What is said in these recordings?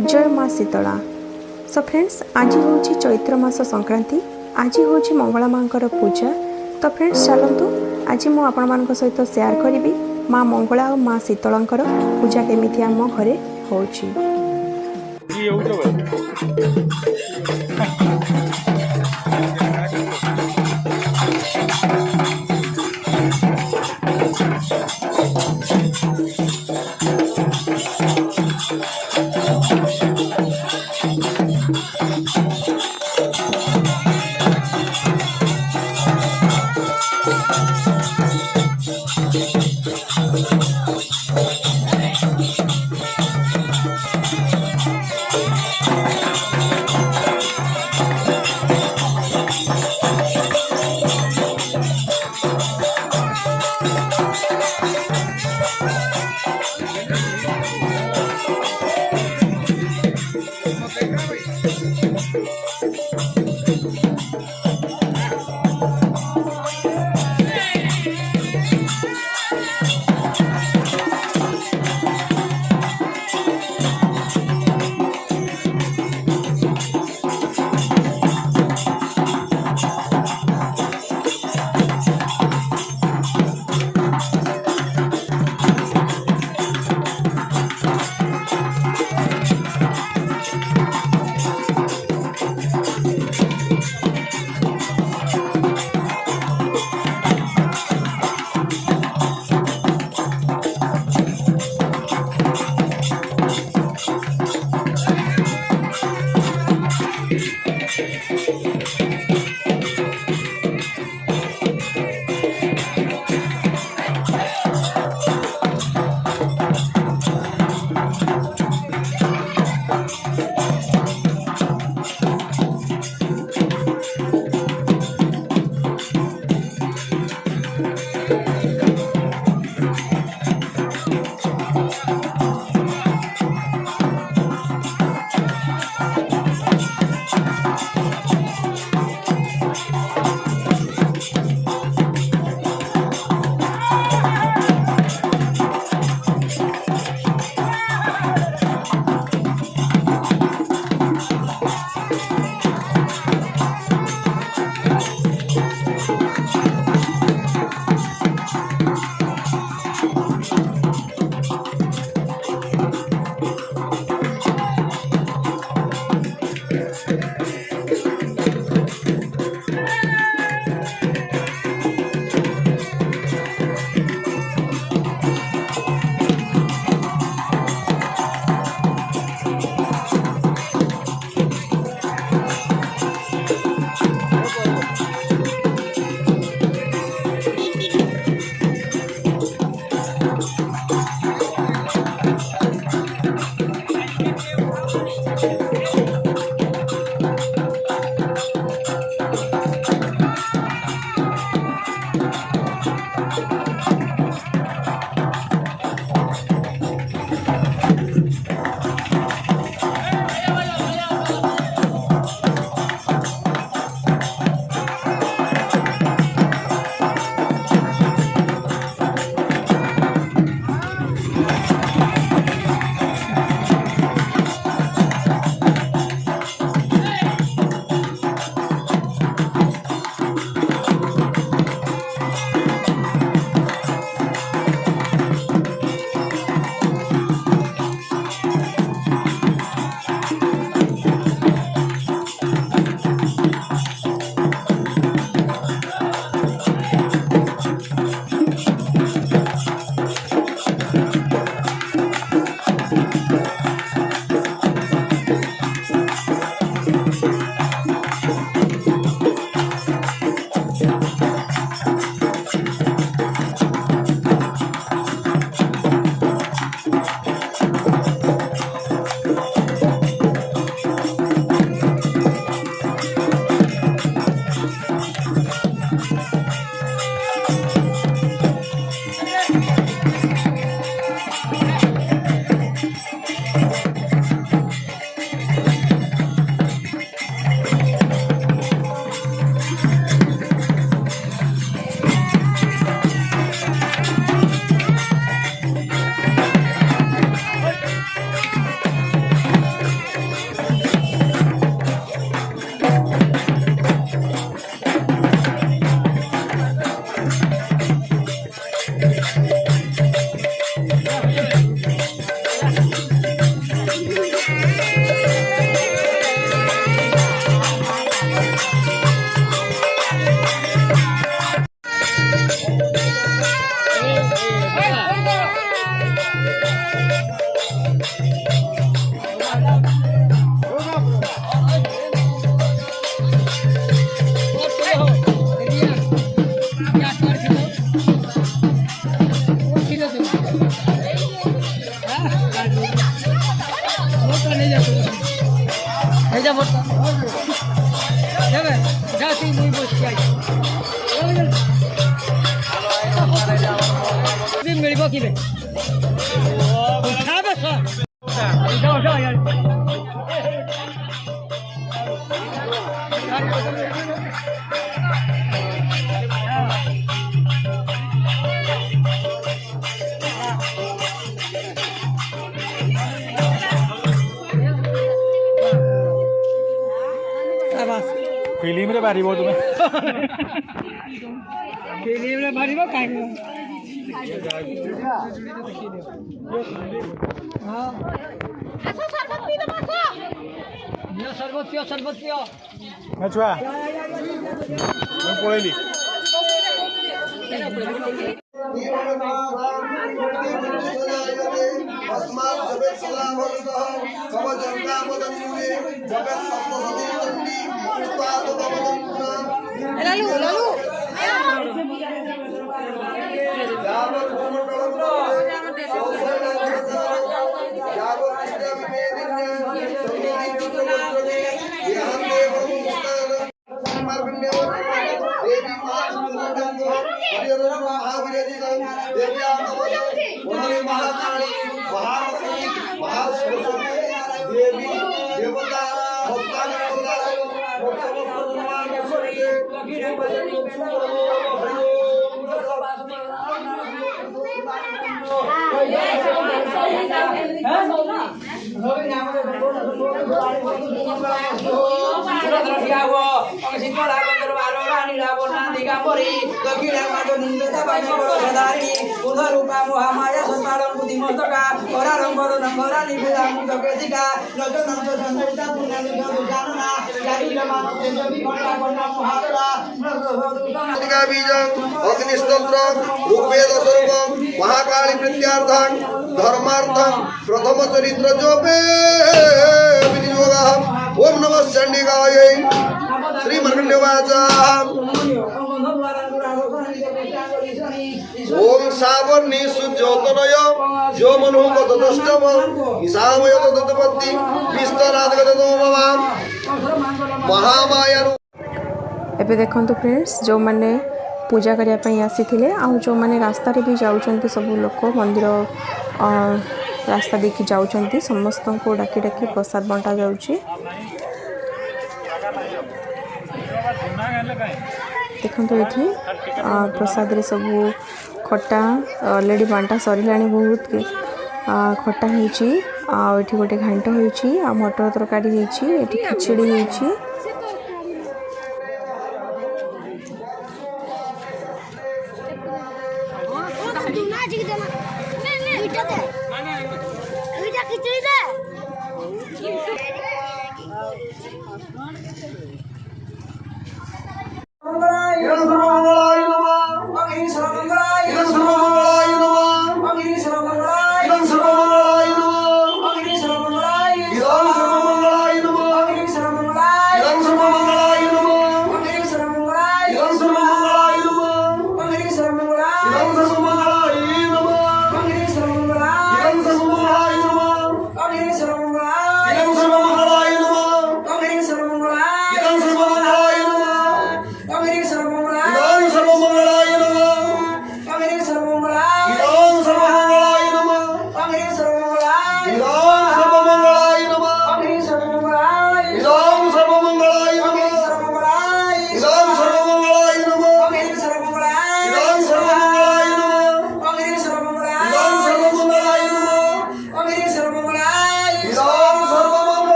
जय माँ Sheetla. So friends आज हूँ चैत्र मास संक्रांति। आज हूँ मंगला माँ पूजा। तो फ्रेंड्स चलतु आज मुझे आपण सहित शेयर करी माँ मंगला और माँ शीतला पूजा केमी आम घरे हो। मिलबो कि फिल्म रे बारी तुम्हें फिल्म रे मारिब काहे हां आसो सरबत पी दो आसो ये सरबत पियो ना छुआ मैं पळेली अस्मात् जगत् सलामतः सब जनता मदन्युगे जगत् सप्तसती चण्डी उत्पाद भवन्तः लालू यावत् भूमण्डलं यावत् कृष्णविवेदिन्य संगीतवज्रगे यान्ते ब्रह्मस्थान मार्गण्यव देवी महासुन्दरं हरिहरं महावीरजितं देव्यां नमः उन्होंने महाकाली महालक्ष्मी महासरस्वती देवी देवता भक्तान अग्निस्तोत्र ऋग्वेद स्वरूप महाकाली प्रत्यार्थं धर्मार्थं प्रथम चरित्र जोपे विनियोगः ओम नमः चंडिकायै श्री मार्कण्डेयवाच ओम सावर्णी सुज्योतनय जो मनु गतदष्टम ईशामय तत्पत्ति विस्तराद गतो भवाम महामाया ଏବେ ଦେଖନ୍ତୁ फ्रेंड्स जो मैंने पूजा करने आसी आउ जो मैंने रास्ता भी जाऊँच सब लोक मंदिर रास्ता देखी जाऊँच समस्त को डाकी डाकी प्रसाद बंटा जाऊँगी देखो ये प्रसाद रे सब खटा ऑलरेडी बांटा सरला बहुत खटा होती गोटे घांट होती मटर तरकारी होती खिचड़ी होती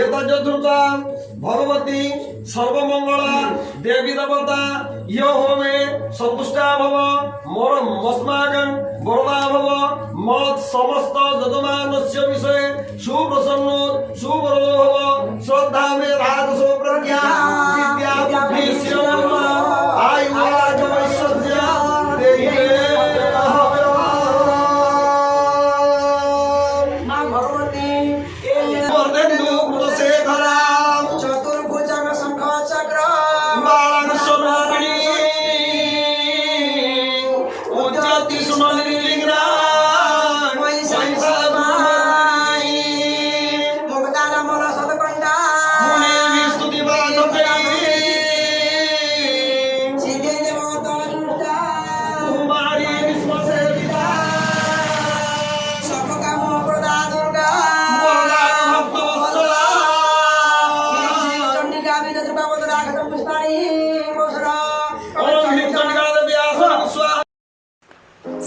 एतद्रुता भगवती सर्वमंगला देवी देवता यो होमे संतुष्टा भव मोर मस्माकं वरदा भव मत समस्त जजमानस्य विषये सुप्रसन्नो सुवरो भव श्रद्धा मे राजसो प्रज्ञा विद्या बुद्धि श्रम आयु आरोग्य देहि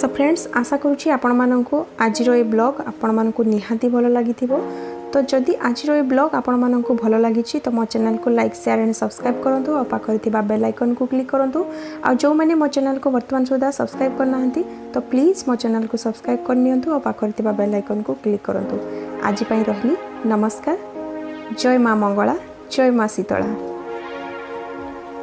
सो फ्रेंड्स आशा करुँची आपण मानक आज ये ब्लॉग आपण मानक निहाती भल लगी तो जदि आज ये ब्लॉग आपण मानक भल लगी तो मो चैनल को लाइक शेयर एंड सब्सक्राइब करूँ और पाखर बेल आइकन को क्लिक करूँ और जो मैंने मो चैनल को वर्तमान सुधा सब्सक्राइब करना तो प्लीज़ मो चैनल को सब्सक्राइब करनी और पाखर बेल आइकन को क्लिक करूँ आज रही नमस्कार जय माँ मंगला जय माँ शीतला।